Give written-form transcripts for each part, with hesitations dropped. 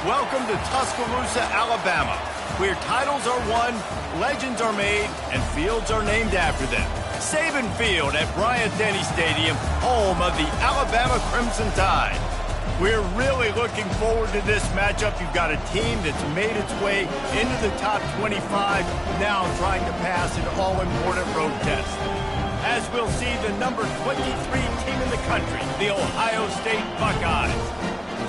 Welcome to Tuscaloosa, Alabama, where titles are won, legends are made, and fields are named after them. Saban Field at Bryant-Denny Stadium, home of the Alabama Crimson Tide. We're really looking forward to this matchup. You've got a team that's made its way into the top 25, now trying to pass an all-important road test. As we'll see the number 23 team in the country, the Ohio State Buckeyes,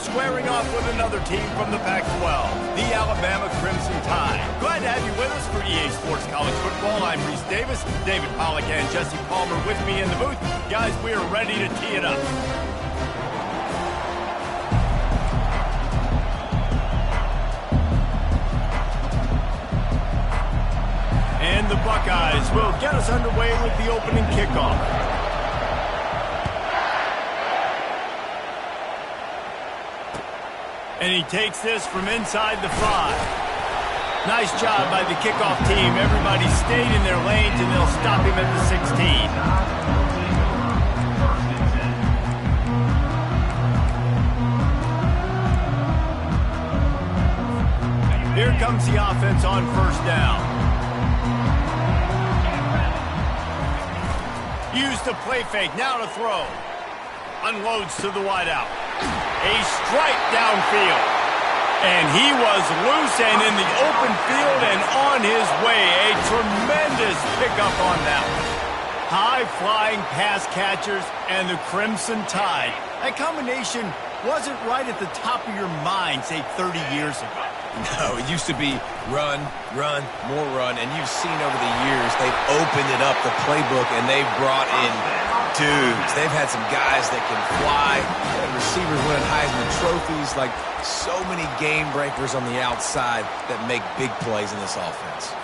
squaring off with another team from the Pac-12, the Alabama Crimson Tide. Glad to have you with us for EA Sports College Football. I'm Reese Davis, David Pollack and Jesse Palmer with me in the booth. Guys, we are ready to tee it up. And the Buckeyes will get us underway with the opening kickoff. And he takes this from inside the 5. Nice job by the kickoff team. Everybody stayed in their lanes, and they'll stop him at the 16. Here comes the offense on first down. Use the play fake, now to throw. Unloads to the wideout. A strike downfield. And he was loose and in the open field and on his way. A tremendous pickup on that one. High-flying pass catchers and the Crimson Tide. That combination wasn't right at the top of your mind, say, 30 years ago. No, it used to be run, run, more run, and you've seen over the years they've opened it up, the playbook, and they've brought in dudes. They've had some guys that can fly, and receivers winning Heisman trophies, like so many game breakers on the outside that make big plays in this offense.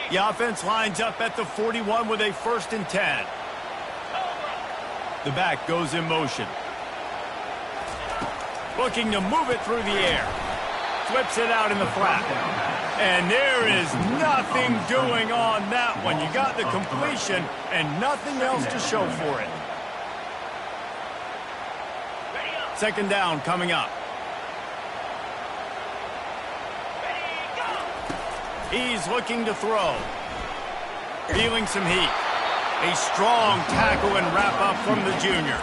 The offense lines up at the 41 with a 1st and 10. The back goes in motion. Looking to move it through the air. Flips it out in the flat. And there is nothing doing on that one. You got the completion and nothing else to show for it. 2nd down coming up. He's looking to throw. Feeling some heat. A strong tackle and wrap-up from the junior.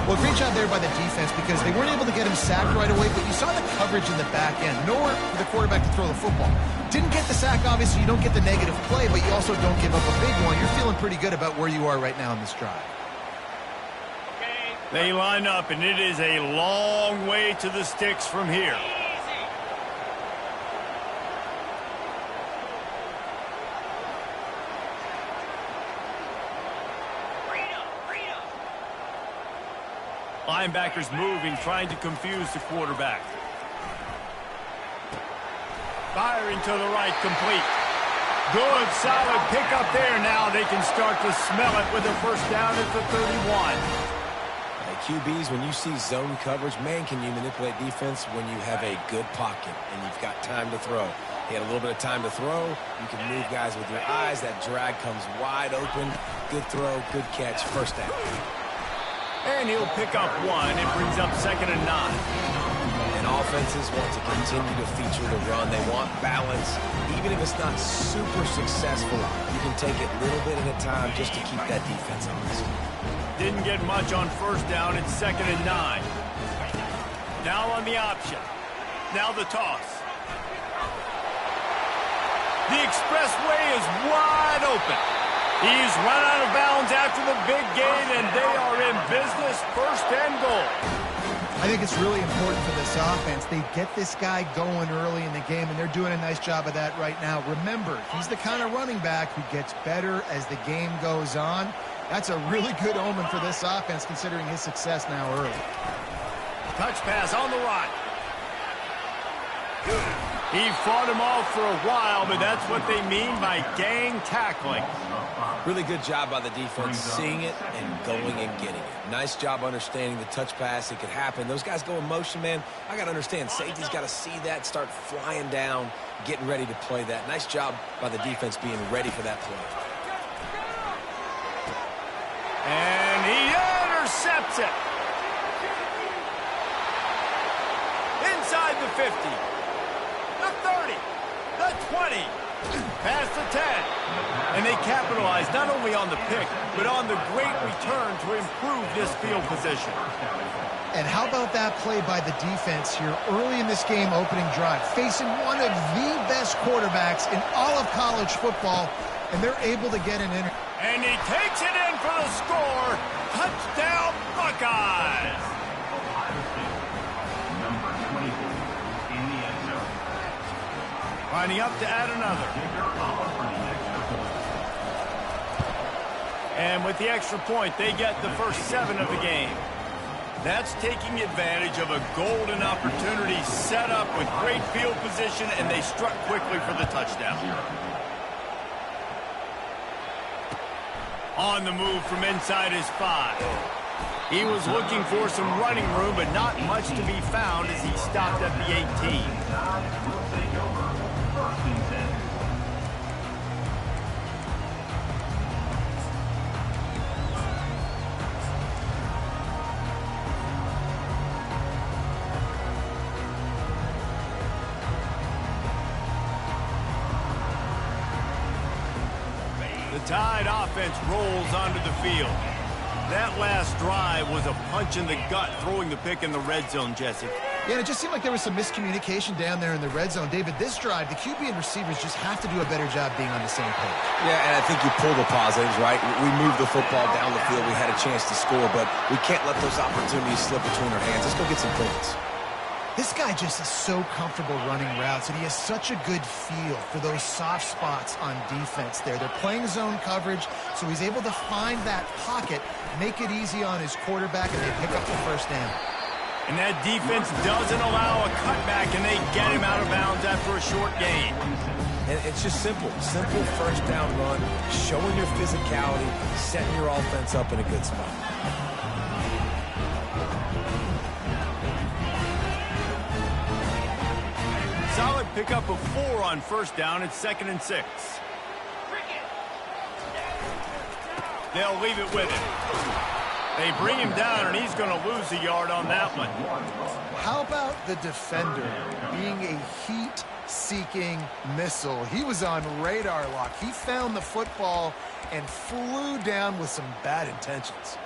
Well, great job there by the defense because they weren't able to get him sacked right away, but you saw the coverage in the back end. Nowhere for the quarterback to throw the football. Didn't get the sack, obviously. You don't get the negative play, but you also don't give up a big one. You're feeling pretty good about where you are right now in this drive. They line up, and it is a long way to the sticks from here. Linebackers moving, trying to confuse the quarterback. Firing to the right, complete. Good, solid pickup there. Now they can start to smell it with a 1st down at the 31. QBs, when you see zone coverage, man, can you manipulate defense when you have a good pocket and you've got time to throw. He had a little bit of time to throw. You can move guys with your eyes. That drag comes wide open. Good throw, good catch, 1st down. And he'll pick up 1. It brings up 2nd and 9. And offenses want to continue to feature the run. They want balance. Even if it's not super successful, you can take it little bit at a time just to keep that defense honest. Didn't get much on 1st down. It's 2nd and 9. Now on the option. Now the toss. The expressway is wide open. He's run out of bounds after the big gain, and they are in business, 1st and goal. I think it's really important for this offense. They get this guy going early in the game, and they're doing a nice job of that right now. Remember, he's the kind of running back who gets better as the game goes on. That's a really good omen for this offense, considering his success now early. Touch pass on the right. He fought him off for a while, but that's what they mean by gang tackling. Really good job by the defense, seeing it and going and getting it. Nice job understanding the touch pass. It could happen. Those guys go in motion, man. I got to understand, safety's got to see that, start flying down, getting ready to play that. Nice job by the defense being ready for that play. And 50, the 30, the 20, past the 10. And they capitalized not only on the pick, but on the great return to improve this field position. And how about that play by the defense here early in this game opening drive, facing one of the best quarterbacks in all of college football, and they're able to get an in. And he takes it in for the score. Touchdown, Buckeyes. Lining up to add another. And with the extra point, they get the first 7 of the game. That's taking advantage of a golden opportunity set up with great field position, and they struck quickly for the touchdown. On the move from inside his 5. He was looking for some running room, but not much to be found as he stopped at the 18. The Tide offense rolls onto the field. That last drive was a punch in the gut, throwing the pick in the red zone, Jesse. Yeah, and it just seemed like there was some miscommunication down there in the red zone. David, this drive, the QB and receivers just have to do a better job being on the same page. Yeah, and I think you pull the positives, right? We moved the football down the field. We had a chance to score, but we can't let those opportunities slip between our hands. Let's go get some points. This guy just is so comfortable running routes, and he has such a good feel for those soft spots on defense there. They're playing zone coverage, so he's able to find that pocket, make it easy on his quarterback, and they pick up the first down. And that defense doesn't allow a cutback, and they get him out of bounds after a short gain. And it's just simple first down run, showing your physicality, setting your offense up in a good spot. Solid pickup of 4 on first down. It's 2nd and 6. They'll leave it with him. They bring him down, and he's going to lose a yard on that one. How about the defender being a heat-seeking missile? He was on radar lock. He found the football and flew down with some bad intentions.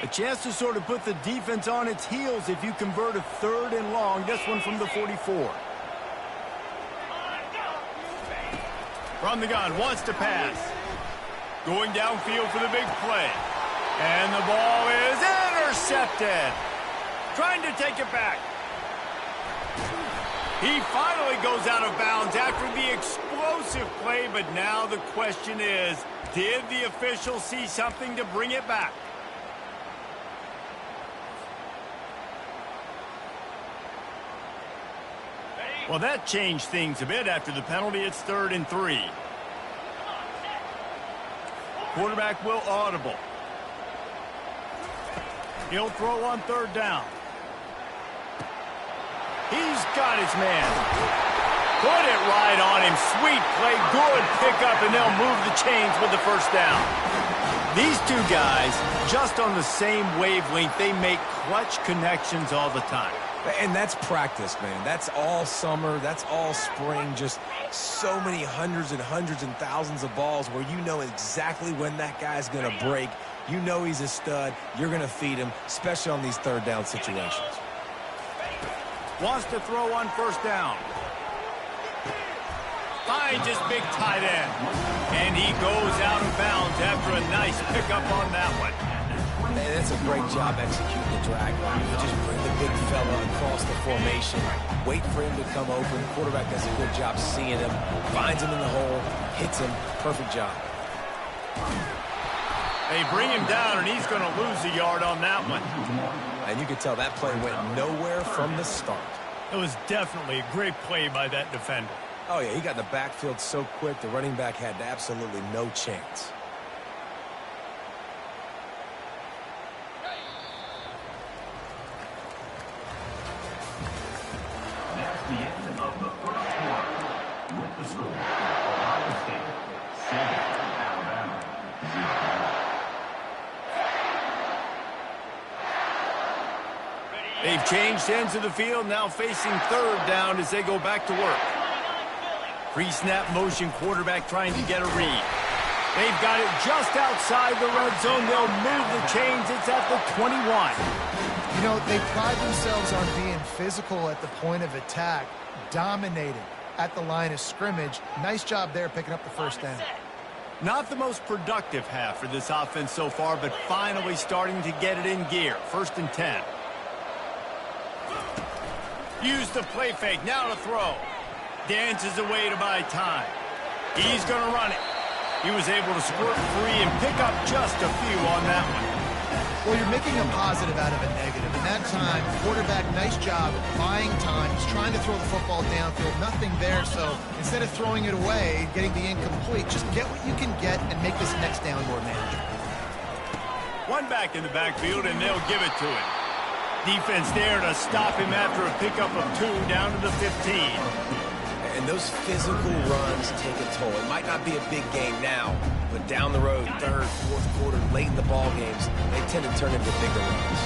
A chance to sort of put the defense on its heels if you convert a 3rd and long. This one from the 44. From the gun, wants to pass. Going downfield for the big play. And the ball is intercepted. Trying to take it back. He finally goes out of bounds after the explosive play, but now the question is, did the official see something to bring it back? Well, that changed things a bit after the penalty. It's 3rd and 3. Quarterback will audible. He'll throw on 3rd down. He's got his man. Put it right on him. Sweet play. Good pickup, and they'll move the chains with the first down. These two guys, just on the same wavelength, they make clutch connections all the time. And that's practice, man. That's all summer. That's all spring. Just so many hundreds and thousands of balls where you know exactly when that guy's going to break. You know he's a stud. You're going to feed him, especially on these 3rd down situations. Wants to throw on first down. Finds his big tight end. And he goes out of bounds after a nice pickup on that one. Man, that's a great job executing the drag route. You just bring the big fella across the formation, wait for him to come open. The quarterback does a good job seeing him, finds him in the hole, hits him. Perfect job. They bring him down, and he's going to lose a yard on that one. And you can tell that play went nowhere from the start. It was definitely a great play by that defender. Oh, yeah, he got in the backfield so quick, the running back had absolutely no chance. The end of the first quarter with the score. Ohio State 7, Alabama. They've changed ends of the field, now facing third down as they go back to work. Pre-snap motion quarterback trying to get a read. They've got it just outside the red zone. They'll move the chains. It's at the 21. You know, they pride themselves on being physical at the point of attack, dominating at the line of scrimmage. Nice job there picking up the first down. Not the most productive half for this offense so far, but finally starting to get it in gear. 1st and 10. Use the play fake. Now to throw. Dances away to buy time. He's going to run it. He was able to squirt free and pick up just a few on that one. Well, you're making a positive out of a negative. And that time, quarterback, nice job buying time. He's trying to throw the football downfield. Nothing there, so instead of throwing it away, getting the incomplete, just get what you can get and make this next down more manageable. One back in the backfield, and they'll give it to him. Defense there to stop him after a pickup of 2 down to the 15. And those physical runs take a toll. It might not be a big game now, but down the road, 3rd, 4th quarter, late in the ball games, they tend to turn into bigger runs.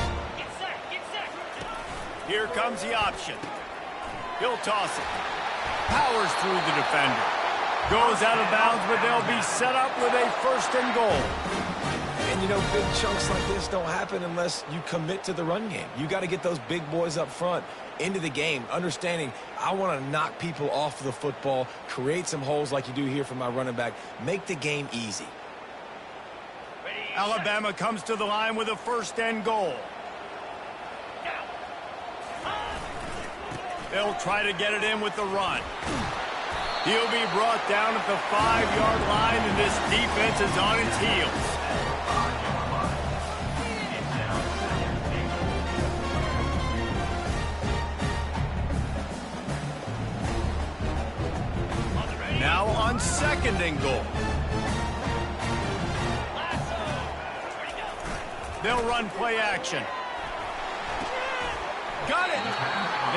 Here comes the option. He'll toss it. Powers through the defender. Goes out of bounds, but they'll be set up with a 1st and goal. And, you know, big chunks like this don't happen unless you commit to the run game. You got to get those big boys up front into the game, understanding I want to knock people off the football, create some holes like you do here for my running back, make the game easy. Alabama comes to the line with a 1st and goal. They'll try to get it in with the run. He'll be brought down at the 5-yard line, and this defense is on its heels. Now on 2nd and goal. They'll run play action. Got it.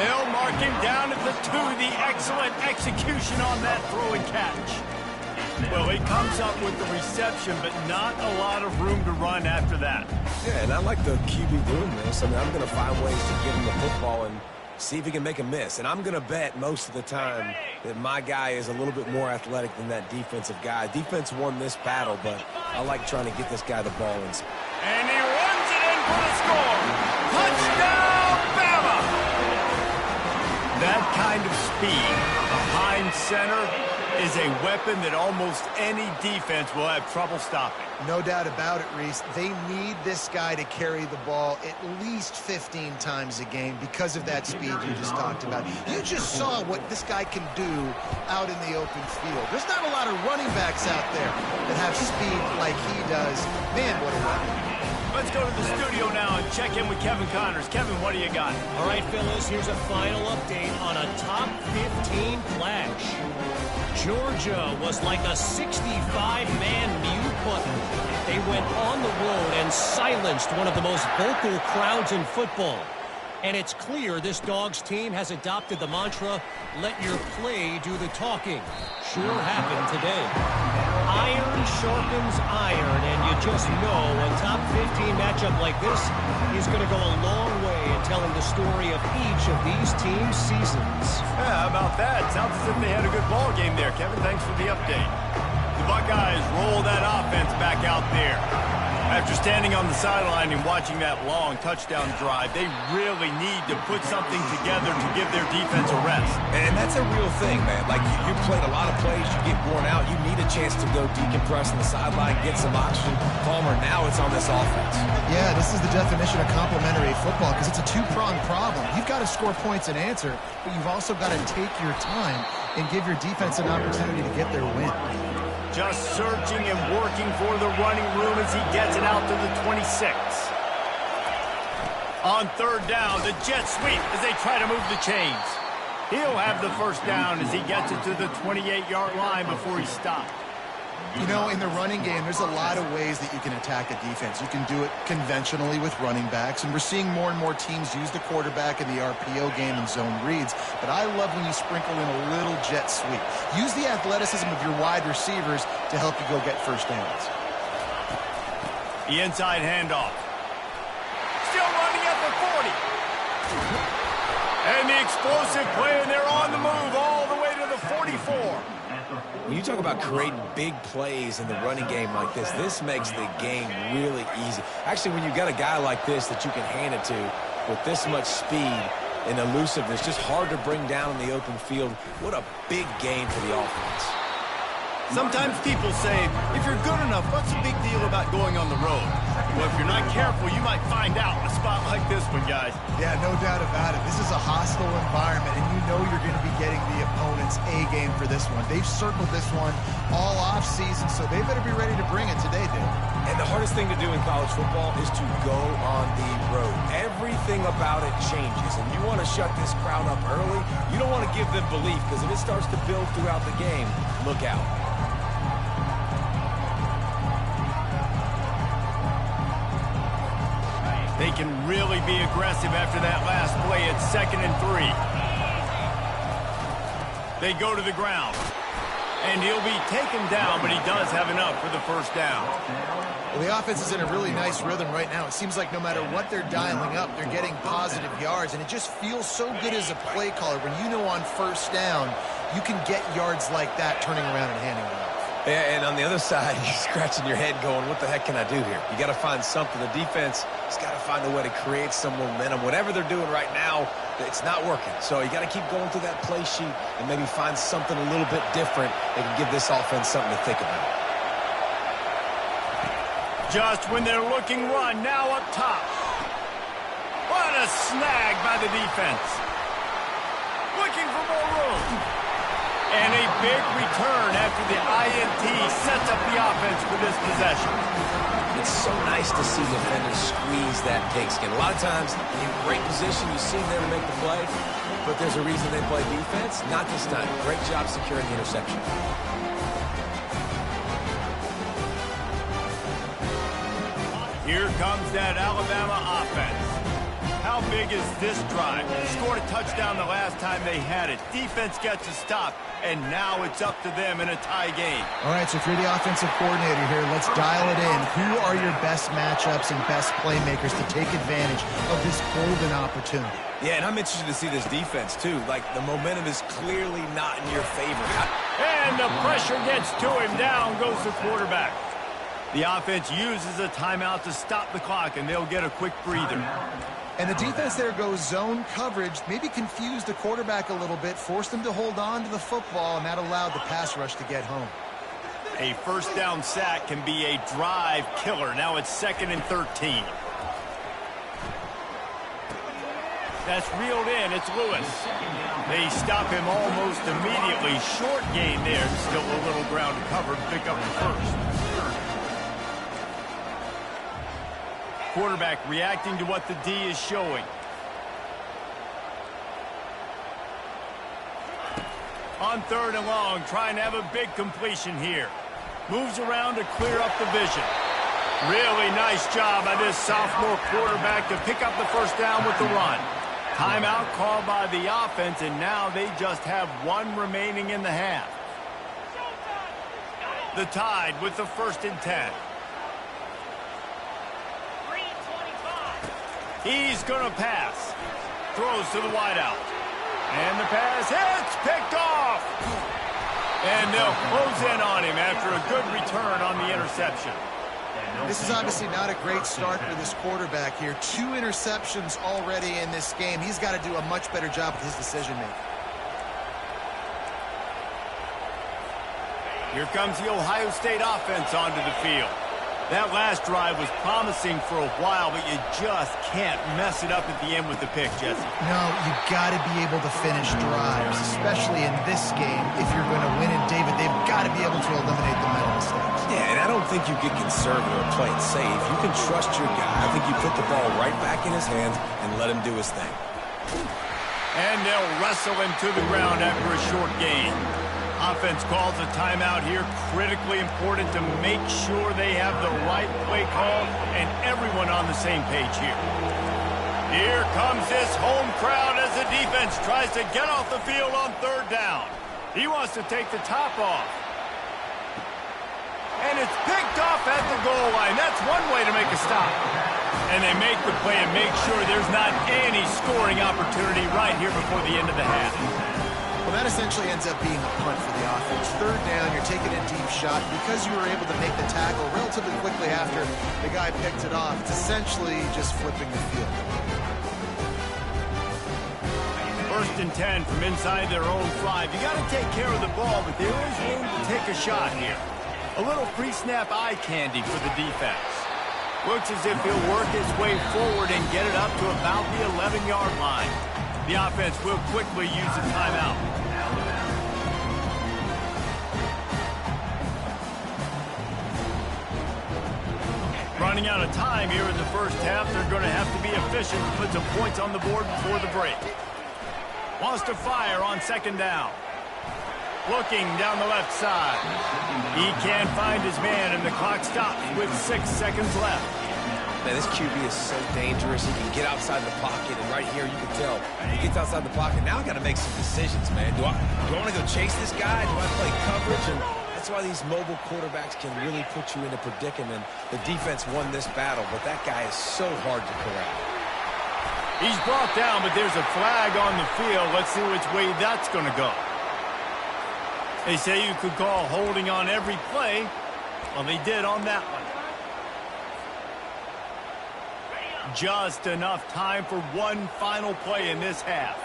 They'll mark him down at the 2. The excellent execution on that throw and catch. Well, he comes up with the reception, but not a lot of room to run after that. Yeah, and I like the QB doing this. I mean, I'm going to find ways to give him the football and see if he can make a miss. And I'm going to bet most of the time that my guy is a little bit more athletic than that defensive guy. Defense won this battle, but I like trying to get this guy the ball. And he runs it in for the score. Touchdown, Bama! That kind of speed behind center is a weapon that almost any defense will have trouble stopping. No doubt about it, Reese. They need this guy to carry the ball at least 15 times a game because of that speed you just talked about. You just saw what this guy can do out in the open field. There's not a lot of running backs out there that have speed like he does. Man, what a weapon. Let's go to the studio now and check in with Kevin Connors. Kevin, what do you got? All right, fellas, here's a final update on a top 15 flash. Georgia was like a 65-man mute button. They went on the road and silenced one of the most vocal crowds in football. And it's clear this Dogs team has adopted the mantra, let your play do the talking. Sure happened today. Iron sharpens iron, and you just know a top 15 matchup like this is going to go a long way in telling the story of each of these teams' seasons. Yeah, how about that? Sounds as if they had a good ball game there, Kevin. Thanks for the update. The Buckeyes roll that offense back out there. After standing on the sideline and watching that long touchdown drive, they really need to put something together to give their defense a rest. And that's a real thing, man. Like, you played a lot of plays, you get worn out, you need a chance to go decompress on the sideline, get some oxygen. Palmer, now it's on this offense. Yeah, this is the definition of complementary football because it's a two-pronged problem. You've got to score points and answer, but you've also got to take your time and give your defense an opportunity to get their win. Just searching and working for the running room as he gets it out to the 26. On 3rd down, the jet sweep as they try to move the chains. He'll have the 1st down as he gets it to the 28-yard line before he stopped. You know, in the running game, there's a lot of ways that you can attack a defense. You can do it conventionally with running backs, and we're seeing more and more teams use the quarterback in the RPO game and zone reads. But I love when you sprinkle in a little jet sweep. Use the athleticism of your wide receivers to help you go get 1st downs. The inside handoff. Still running at the 40. And the explosive play, and they're on the move all the way to the 44. When you talk about creating big plays in the running game like this makes the game really easy. Actually, when you've got a guy like this that you can hand it to with this much speed and elusiveness, just hard to bring down in the open field. What a big game for the offense. Sometimes people say, if you're good enough, what's the big deal about going on the road? Well, if you're not careful, you might find out in a spot like this one, guys. Yeah, no doubt about it. This is a hostile environment, and you know you're going to be getting the opponent's A game for this one. They've circled this one all off-season, so they better be ready to bring it today, Dave. And the hardest thing to do in college football is to go on the road. Everything about it changes, and you want to shut this crowd up early. You don't want to give them belief, because if it starts to build throughout the game, look out. They can really be aggressive after that last play at 2nd and 3. They go to the ground. And he'll be taken down, but he does have enough for the first down. Well, the offense is in a really nice rhythm right now. It seems like no matter what they're dialing up, they're getting positive yards, and it just feels so good as a play caller when you know on first down you can get yards like that turning around and handing it off. Yeah, and on the other side, you're scratching your head going, what the heck can I do here? You got to find something. The defense has got to find a way to create some momentum. Whatever they're doing right now, it's not working. So you got to keep going through that play sheet and maybe find something a little bit different that can give this offense something to think about. Just when they're looking run, now up top. What a snag by the defense. Looking for more room. And a big return after the INT sets up the offense for this possession. It's so nice to see defenders squeeze that pigskin. A lot of times, in great position, you see them never make the play, but there's a reason they play defense. Not this time. Great job securing the interception. Here comes that Alabama offense. How big is this drive? Scored a touchdown the last time they had it. Defense gets a stop, and now it's up to them in a tie game. All right, so if you're the offensive coordinator here, let's dial it in. Who are your best matchups and best playmakers to take advantage of this golden opportunity? Yeah, and I'm interested to see this defense, too. Like, the momentum is clearly not in your favor. And the pressure gets to him. Down goes the quarterback. The offense uses a timeout to stop the clock, and they'll get a quick breather. And the defense there goes zone coverage, maybe confused the quarterback a little bit, forced him to hold on to the football, and that allowed the pass rush to get home. A first down sack can be a drive killer. Now it's 2nd and 13. That's reeled in. It's Lewis. They stop him almost immediately. Short gain there. Still a little ground to cover. Pick up the first. Quarterback reacting to what the D is showing. On 3rd and long, trying to have a big completion here. Moves around to clear up the vision. Really nice job by this sophomore quarterback to pick up the first down with the run. Timeout called by the offense, and now they just have one remaining in the half. The Tide with the 1st and 10. He's going to pass. Throws to the wideout. And the pass hits. Picked off. And they'll close in on him after a good return on the interception. This is obviously not a great start for this quarterback here. 2 interceptions already in this game. He's got to do a much better job with his decision-making. Here comes the Ohio State offense onto the field. That last drive was promising for a while, but you just can't mess it up at the end with the pick, Jesse. No, you've got to be able to finish drives, especially in this game. If you're going to win it, David, they've got to be able to eliminate the mental mistakes. Yeah, and I don't think you get conservative or play it safe. You can trust your guy. I think you put the ball right back in his hands and let him do his thing. And they'll wrestle him to the ground after a short gain. Offense calls a timeout here. Critically important to make sure they have the right play call and everyone on the same page here. Here comes this home crowd as the defense tries to get off the field on 3rd down. He wants to take the top off. And it's picked off at the goal line. That's one way to make a stop. And they make the play and make sure there's not any scoring opportunity right here before the end of the half. Well, that essentially ends up being a punt for the offense. Third down, you're taking a deep shot. Because you were able to make the tackle relatively quickly after the guy picked it off, it's essentially just flipping the field. First and 10 from inside their own 5. You got to take care of the ball, but there is room to take a shot here. A little pre-snap eye candy for the defense. Looks as if he'll work his way forward and get it up to about the 11-yard line. The offense will quickly use a timeout. Running out of time here in the first half, they're going to have to be efficient to put some points on the board before the break. Wants to fire on second down. Looking down the left side. He can't find his man, and the clock stops with 6 seconds left. Man, this QB is so dangerous. He can get outside the pocket, and right here you can tell he gets outside the pocket. Now I got to make some decisions, man. Do I want to go chase this guy? Do I play coverage? And that's why these mobile quarterbacks can really put you in a predicament. The defense won this battle, but that guy is so hard to corral. He's brought down, but there's a flag on the field. Let's see which way that's going to go. They say you could call holding on every play. Well, they did on that one. Just enough time for one final play in this half.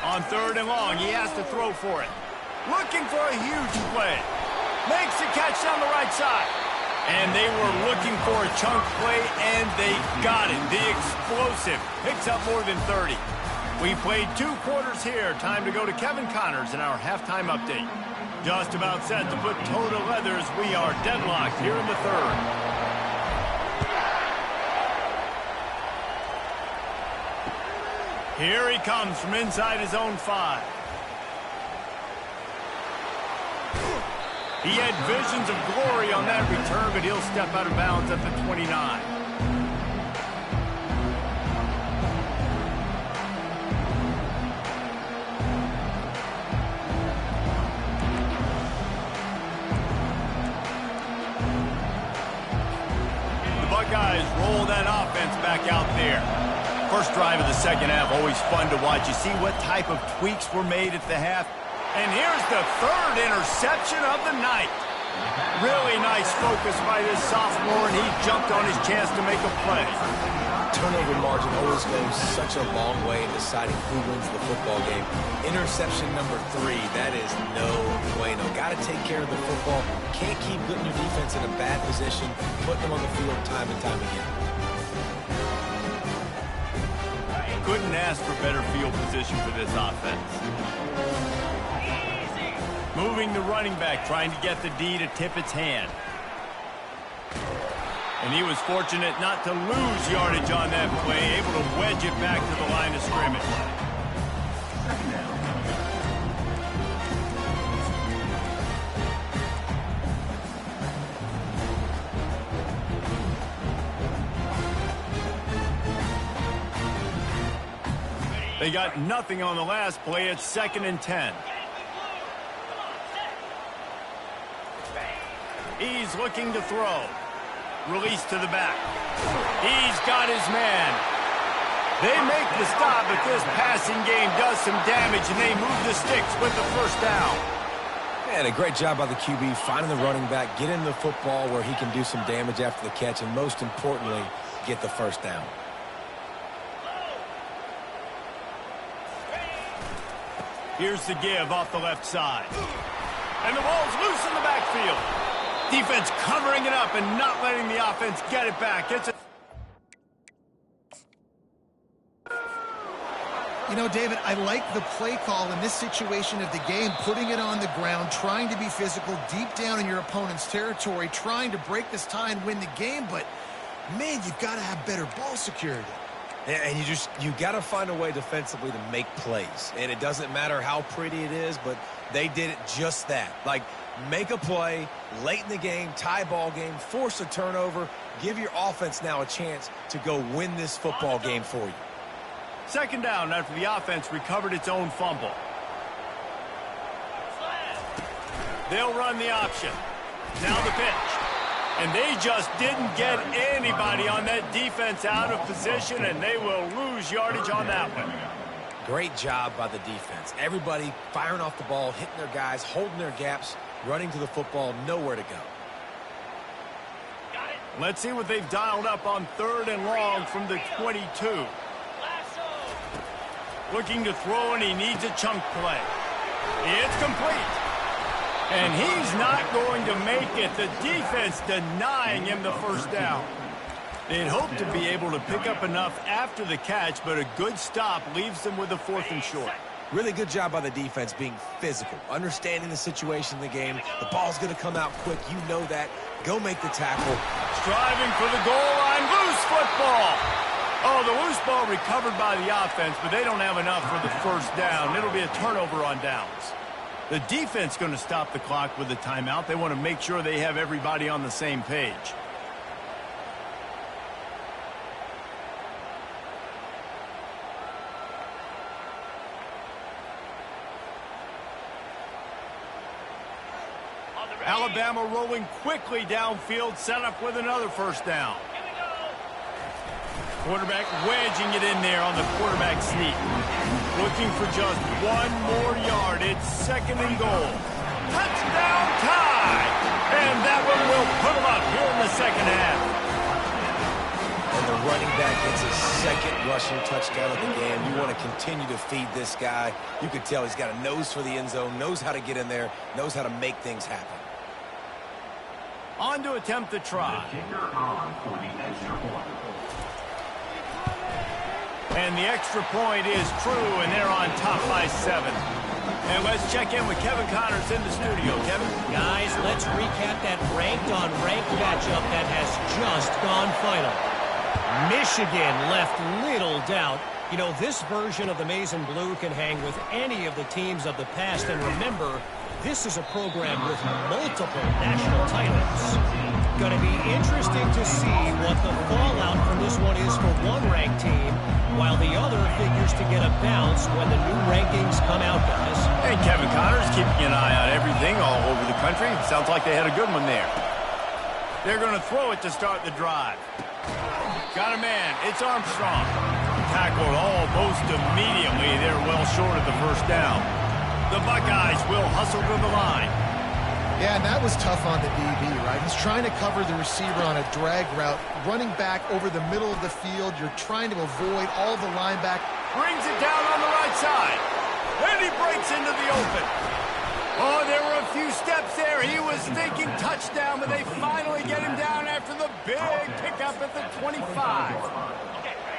On third and long, he has to throw for it. Looking for a huge play. Makes the catch down the right side. And they were looking for a chunk play, and they got it. The explosive picks up more than 30. We played 2 quarters here. Time to go to Kevin Connors in our halftime update. Just about set to put toe to leather as we are deadlocked here in the third. Here he comes from inside his own 5. He had visions of glory on that return, but he'll step out of bounds at the 29. Guys roll that offense back out there. First drive of the second half, always fun to watch. You see what type of tweaks were made at the half. And here's the third interception of the night. Really nice focus by this sophomore, and he jumped on his chance to make a play. Turnover margin always goes such a long way in deciding who wins the football game. Interception number 3, that is no bueno. Got to take care of the football. Can't keep putting your defense in a bad position, putting them on the field time and time again. Couldn't ask for better field position for this offense. Moving the running back, trying to get the D to tip its hand. And he was fortunate not to lose yardage on that play, able to wedge it back to the line of scrimmage. They got nothing on the last play. It's 2nd and 10. He's looking to throw. Release to the back. He's got his man. They make the stop, but this passing game does some damage, and they move the sticks with the first down. Man, a great job by the QB, finding the running back, getting the football where he can do some damage after the catch, and most importantly, get the first down. Here's the give off the left side. And the ball's loose in the backfield. Defense covering it up and not letting the offense get it back. It's a You know, David, I like the play call in this situation of the game, putting it on the ground, trying to be physical deep down in your opponent's territory, trying to break this tie and win the game, but, man, you've got to have better ball security. Yeah, and you got to find a way defensively to make plays. And it doesn't matter how pretty it is, but they did it just that. Like, make a play late in the game, tie ball game, force a turnover, give your offense now a chance to go win this football game for you. 2nd down after the offense recovered its own fumble. They'll run the option. Now the pitch. And they just didn't get anybody on that defense out of position, and they will lose yardage on that one. Great job by the defense. Everybody firing off the ball, hitting their guys, holding their gaps, running to the football, nowhere to go. Let's see what they've dialed up on 3rd and long from the 22. Looking to throw, and he needs a chunk play. It's complete. And he's not going to make it. The defense denying him the first down. They'd hope to be able to pick up enough after the catch, but a good stop leaves them with a 4th and short. Really good job by the defense being physical, understanding the situation in the game. The ball's going to come out quick. You know that. Go make the tackle. Striving for the goal line. Loose football. Oh, the loose ball recovered by the offense, but they don't have enough for the first down. It'll be a turnover on downs. The defense going to stop the clock with a timeout. They want to make sure they have everybody on the same page. Alabama rolling quickly downfield, set up with another first down. Quarterback wedging it in there on the quarterback sneak. Looking for just one more yard. It's 2nd and goal. Touchdown tie! And that one will put them up here in the second half. And the running back gets his 2nd rushing touchdown of the game. You want to continue to feed this guy. You can tell he's got a nose for the end zone, knows how to get in there, knows how to make things happen. On to attempt the try. Kicker on for the extra point. And the extra point is true, and they're on top by 7. And let's check in with Kevin Connors in the studio. Kevin? Guys, let's recap that ranked-on-ranked matchup that has just gone final. Michigan left little doubt. You know, this version of the Maize and Blue can hang with any of the teams of the past. And remember, this is a program with multiple national titles. Going to be interesting to see what the fallout from this one is for one ranked team, while the other figures to get a bounce when the new rankings come out, guys. Hey, Kevin Connors keeping an eye on everything all over the country. Sounds like they had a good one there. They're going to throw it to start the drive. Got a man. It's Armstrong. Tackled almost immediately. They're well short of the first down. The Buckeyes will hustle to the line. Yeah, and that was tough on the DB, right? He's trying to cover the receiver on a drag route, running back over the middle of the field. You're trying to avoid all the linebackers. Brings it down on the right side. And he breaks into the open. Oh, there were a few steps there. He was thinking touchdown, but they finally get him down after the big pickup at the 25.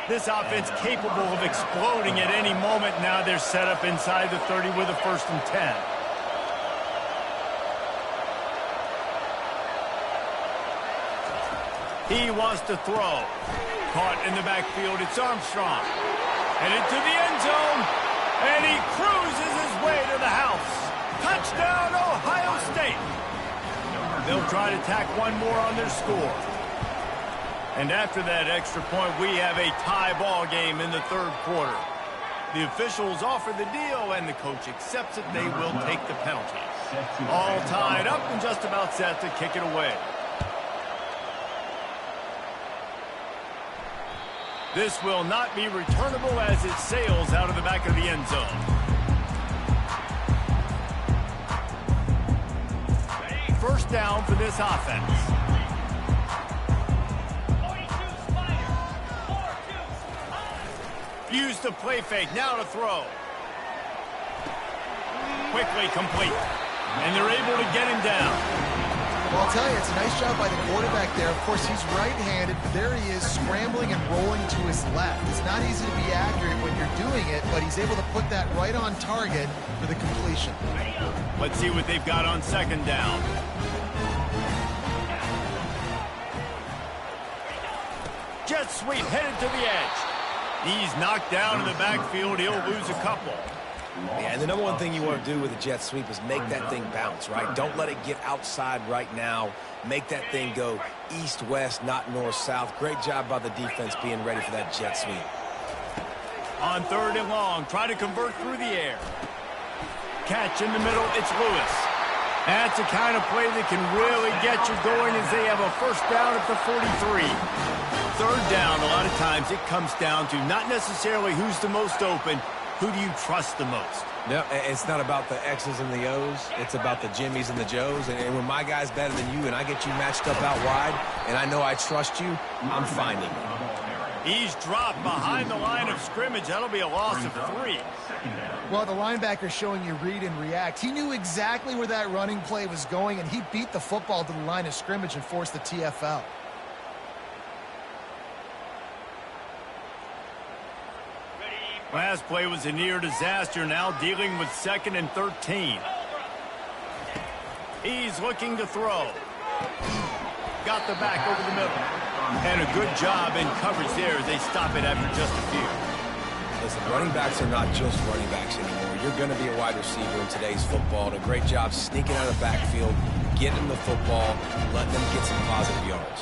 This offense capable of exploding at any moment. Now they're set up inside the 30 with a 1st and 10. He wants to throw. Caught in the backfield, it's Armstrong. Headed to the end zone, and he cruises his way to the house. Touchdown, Ohio State. They'll try to tack one more on their score. And after that extra point, we have a tie ball game in the 3rd quarter. The officials offer the deal, and the coach accepts it. They will take the penalty. All tied up and just about set to kick it away. This will not be returnable as it sails out of the back of the end zone. First down for this offense. Use the play fake, now to throw. Quickly complete. And they're able to get him down. Well, I'll tell you, it's a nice job by the quarterback there. Of course, he's right-handed, but there he is scrambling and rolling to his left. It's not easy to be accurate when you're doing it, but he's able to put that right on target for the completion. Let's see what they've got on 2nd down. Jet sweep headed to the edge. He's knocked down in the backfield. He'll lose a couple. Yeah, and the number one thing you want to do with a jet sweep is make that thing bounce, right? Don't let it get outside right now. Make that thing go east-west, not north-south. Great job by the defense being ready for that jet sweep. On 3rd and long, try to convert through the air. Catch in the middle, it's Lewis. That's the kind of play that can really get you going as they have a first down at the 43. Third down, a lot of times it comes down to not necessarily who's the most open, who do you trust the most? No, it's not about the X's and the O's. It's about the Jimmys and the Joes. And when my guy's better than you and I get you matched up out wide and I know I trust you, I'm finding you. He's dropped behind the line of scrimmage. That'll be a loss of 3. Well, the linebacker's showing you read and react. He knew exactly where that running play was going, and he beat the football to the line of scrimmage and forced the TFL. Last play was a near disaster, now dealing with 2nd and 13. He's looking to throw. Got the back over the middle. And a good job in coverage there as they stop it after just a few. Listen, running backs are not just running backs anymore. You're going to be a wide receiver in today's football. And a great job sneaking out of the backfield, getting the football, letting them get some positive yards.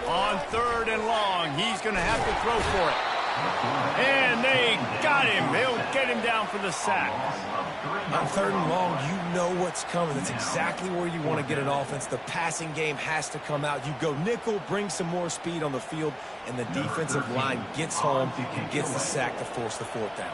On 3rd and long, he's going to have to throw for it. And they got him. They'll get him down for the sack. On 3rd and long, you know what's coming. That's exactly where you want to get an offense. The passing game has to come out. You go nickel, bring some more speed on the field, and the defensive line gets home and gets the sack to force the 4th down.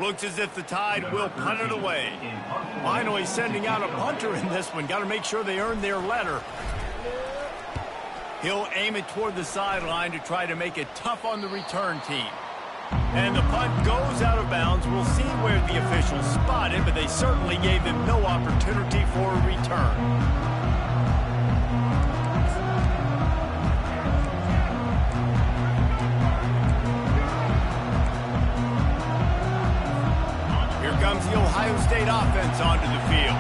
Looks as if the Tide will punt it away. Finally sending out a punter in this one. Got to make sure they earn their letter. He'll aim it toward the sideline to try to make it tough on the return team. And the punt goes out of bounds. We'll see where the officials spot it, but they certainly gave him no opportunity for a return. Comes the Ohio State offense onto the field.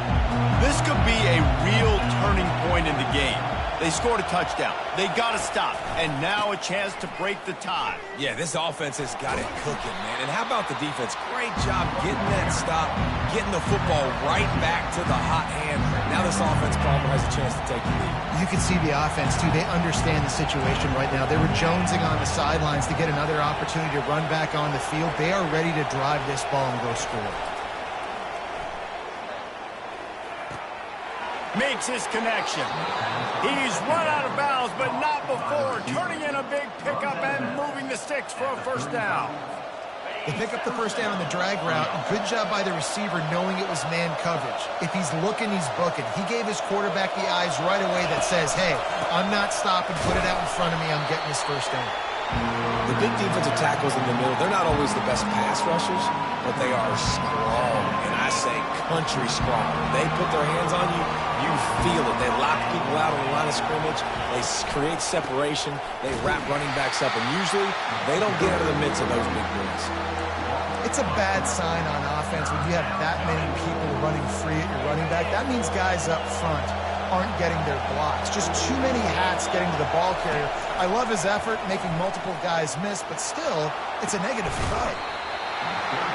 This could be a real turning point in the game. They scored a touchdown. They got to stop. And now a chance to break the tie. Yeah, this offense has got it cooking, man. And how about the defense? Great job getting that stop, getting the football right back to the hot hand. Now this offense probably has a chance to take the lead. You can see the offense, too. They understand the situation right now. They were jonesing on the sidelines to get another opportunity to run back on the field. They are ready to drive this ball and go score. Makes his connection. He's run out of bounds, but not before turning in a big pickup and moving the sticks for a first down. They pick up the first down on the drag route. Good job by the receiver knowing it was man coverage. If he's looking, he's booking. He gave his quarterback the eyes right away that says, hey, I'm not stopping. Put it out in front of me. I'm getting this first down. The big defensive tackles in the middle, they're not always the best pass rushers, but they are strong, and I say country strong. They put their hands on you, you feel it. They lock people out on the line of scrimmage. They create separation. They wrap running backs up, and usually they don't get out of the midst of those big boys. It's a bad sign on offense when you have that many people running free at your running back. That means guys up front aren't getting their blocks. Just too many hats getting to the ball carrier. I love his effort, making multiple guys miss, but still, it's a negative play.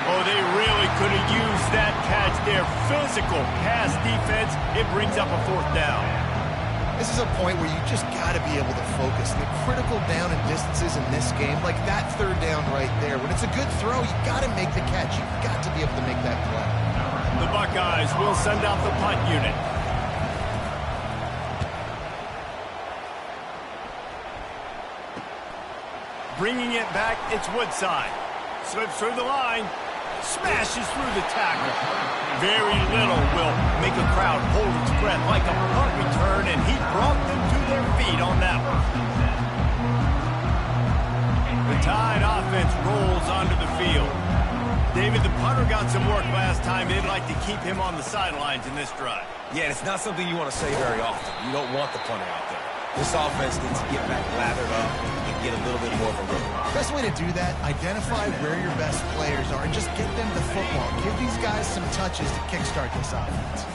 Oh, they really could have used that catch there. Physical pass defense. It brings up a 4th down. This is a point where you just got to be able to focus. The critical down and distances in this game, like that 3rd down right there. When it's a good throw, you got to make the catch. You've got to be able to make that play. The Buckeyes will send out the punt unit. Bringing it back, it's Woodside. Slips through the line, smashes through the tackle. Very little will make a crowd hold its breath like a punt return, and he brought them to their feet on that one. The Tide offense rolls onto the field. David, the punter got some work last time. They'd like to keep him on the sidelines in this drive. Yeah, it's not something you want to say very often. You don't want the punter out there. This offense needs to get back lathered up and get a little bit more of a rhythm. Best way to do that, identify where your best players are and just get them the football. Give these guys some touches to kickstart this offense.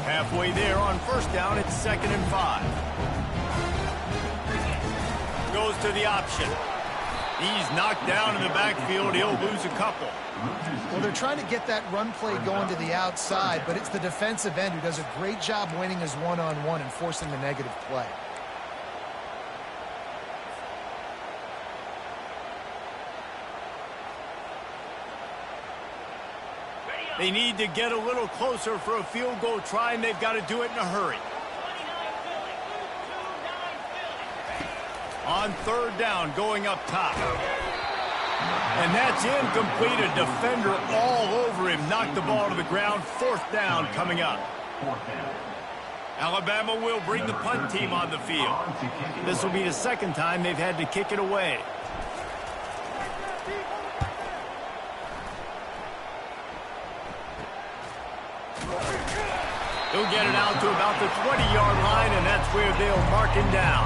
Halfway there on 1st down, it's 2nd and 5. goes to the option. He's knocked down in the backfield. He'll lose a couple. Well, they're trying to get that run play going to the outside, but it's the defensive end who does a great job winning his one-on-one and forcing the negative play. They need to get a little closer for a field goal try, and they've got to do it in a hurry. On third down, going up top. And that's incomplete. A defender all over him. Knocked the ball to the ground. Fourth down coming up. Alabama will bring the punt team on the field. This will be the second time they've had to kick it away. He'll get it out to about the 20-yard line, and that's where they'll mark him down.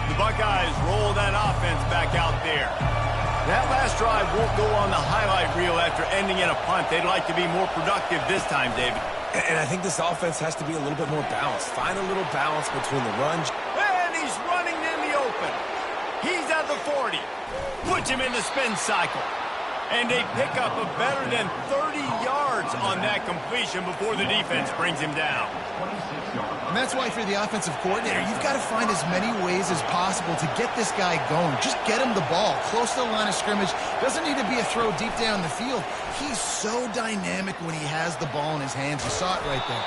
The Buckeyes roll that offense back out there. That last drive won't go on the highlight reel after ending in a punt. They'd like to be more productive this time, David. And I think this offense has to be a little bit more balanced. Find a little balance between the run. And he's running in the open. He's at the 40. Puts him in the spin cycle. And they pick up a better than 30 yards on that completion before the defense brings him down. And that's why, if you're the offensive coordinator, you've got to find as many ways as possible to get this guy going. Just get him the ball close to the line of scrimmage. Doesn't need to be a throw deep down the field. He's so dynamic when he has the ball in his hands. You saw it right there.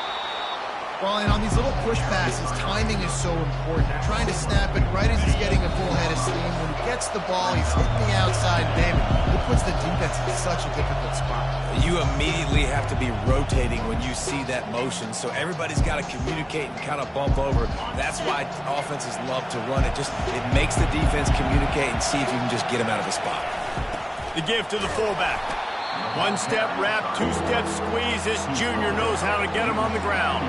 Well, and on these little push passes, timing is so important. They're trying to snap it right as he's getting a full head of steam. When he gets the ball, he's hitting the outside, baby. It puts the defense in such a difficult spot. You immediately have to be rotating when you see that motion, so everybody's got to communicate and kind of bump over. That's why offenses love to run it. It makes the defense communicate and see if you can just get him out of the spot. The give to the fullback. One-step wrap, two-step squeeze. This junior knows how to get him on the ground.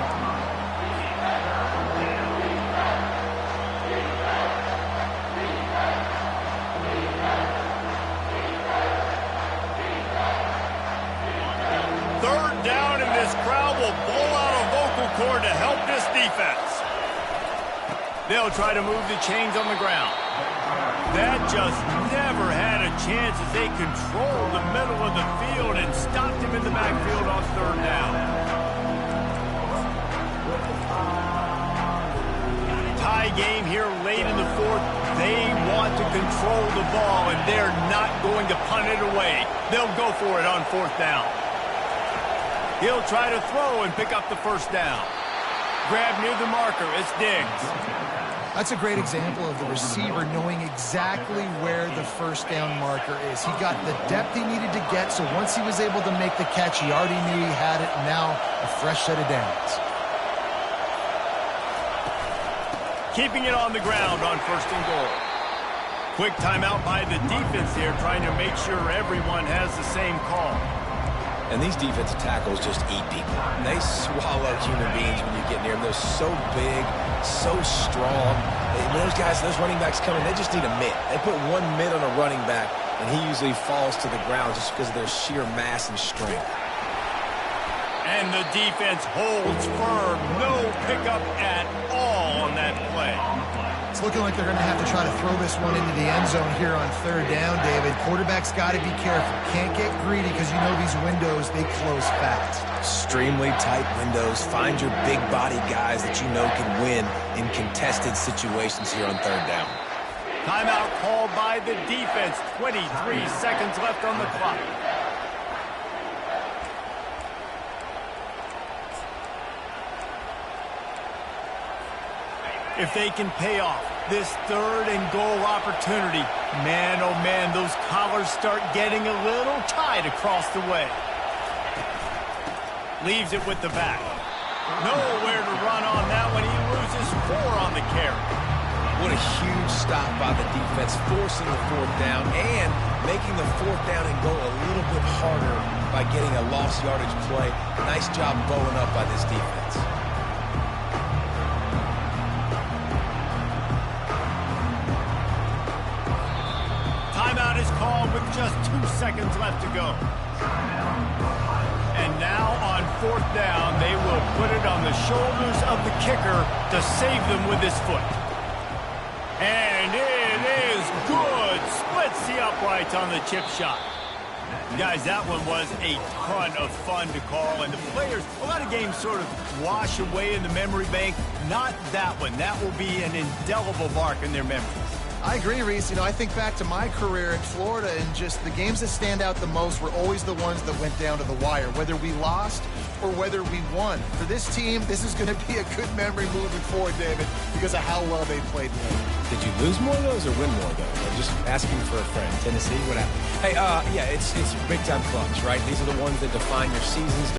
Third down, and this crowd will blow out a vocal cord to help this defense. They'll try to move the chains on the ground. That just never had a chance as they controlled the middle of the field and stopped him in the backfield on third down. Tie game here late in the fourth. They want to control the ball, and they're not going to punt it away. They'll go for it on fourth down. He'll try to throw and pick up the first down. Grab near the marker. It's Diggs. That's a great example of the receiver knowing exactly where the first down marker is. He got the depth he needed to get, so once he was able to make the catch, he already knew he had it, and now a fresh set of downs. Keeping it on the ground on first and goal. Quick timeout by the defense here, trying to make sure everyone has the same call. And these defensive tackles just eat people. They swallow human beings when you get near them. They're so big, so strong. When those guys, those running backs come in, they just need a mitt. They put one mitt on a running back, and he usually falls to the ground just because of their sheer mass and strength. And the defense holds firm. No pickup at all on that play. It's looking like they're going to have to try to throw this one into the end zone here on third down, David. Quarterback's got to be careful. Can't get greedy because you know these windows, they close fast. Extremely tight windows. Find your big body guys that you know can win in contested situations here on third down. Timeout called by the defense. 23 seconds left on the clock. If they can pay off this third and goal opportunity, man, oh man, those collars start getting a little tight across the way. Leaves it with the back. Nowhere to run on that one. He loses 4 on the carry. What a huge stop by the defense, forcing the fourth down and making the fourth down and goal a little bit harder by getting a lost yardage play. Nice job bowling up by this defense. just 2 seconds left to go. And now on 4th down, they will put it on the shoulders of the kicker to save them with his foot. And it is good. Splits the uprights on the chip shot. Guys, that one was a ton of fun to call, and the players, a lot of games sort of wash away in the memory bank. Not that one. That will be an indelible mark in their memories. I agree, Reese. You know, I think back to my career in Florida, and just the games that stand out the most were always the ones that went down to the wire, whether we lost or whether we won. For this team, this is going to be a good memory moving forward, David, because of how well they played today. Did you lose more of those or win more of those? I'm just asking for a friend. Tennessee, what happened? Hey, yeah, it's big-time clutch, right? These are the ones that define your seasons.